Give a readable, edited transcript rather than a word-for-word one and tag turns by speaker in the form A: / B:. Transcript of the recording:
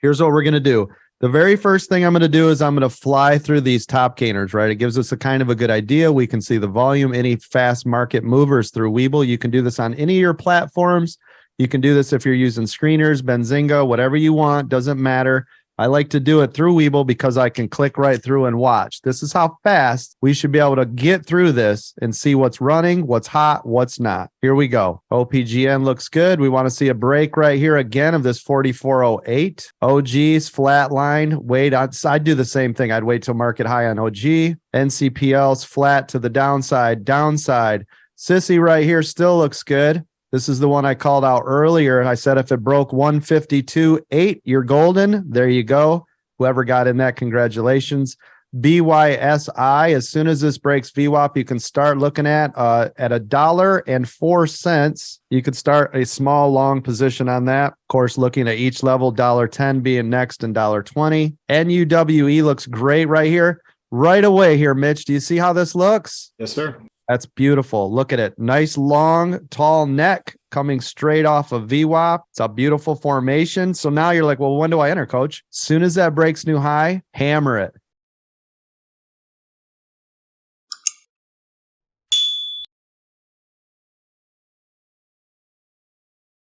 A: Here's what we're going to do. The very first thing I'm going to do is I'm going to fly through these top gainers, right? It gives us a kind of a good idea. We can see the volume, any fast market movers through Webull. You can do this on any of your platforms. You can do this if you're using screeners, Benzinga, whatever you want, doesn't matter. I like to do it through Webull because I can click right through and watch. This is how fast we should be able to get through this and see what's running, what's hot, what's not. Here we go. OPGN looks good. We want to see a break right here again of this 4408. OG's flat line. Wait, I'd do the same thing. I'd wait till market high on OG. NCPL's flat to the downside. Sissy right here still looks good. This is the one I called out earlier. I said if it broke 152.8, you're golden. There you go. Whoever got in that, congratulations. BYSI, as soon as this breaks VWAP, you can start looking at $1.04. You could start a small long position on that. Of course, looking at each level, $1.10 being next and $1.20. NUWE looks great right here. Right away here, Mitch. Do you see how this looks?
B: Yes, sir.
A: That's beautiful. Look at it. Nice, long, tall neck coming straight off of VWAP. It's a beautiful formation. So now you're like, well, when do I enter, coach? Soon as that breaks new high, hammer it.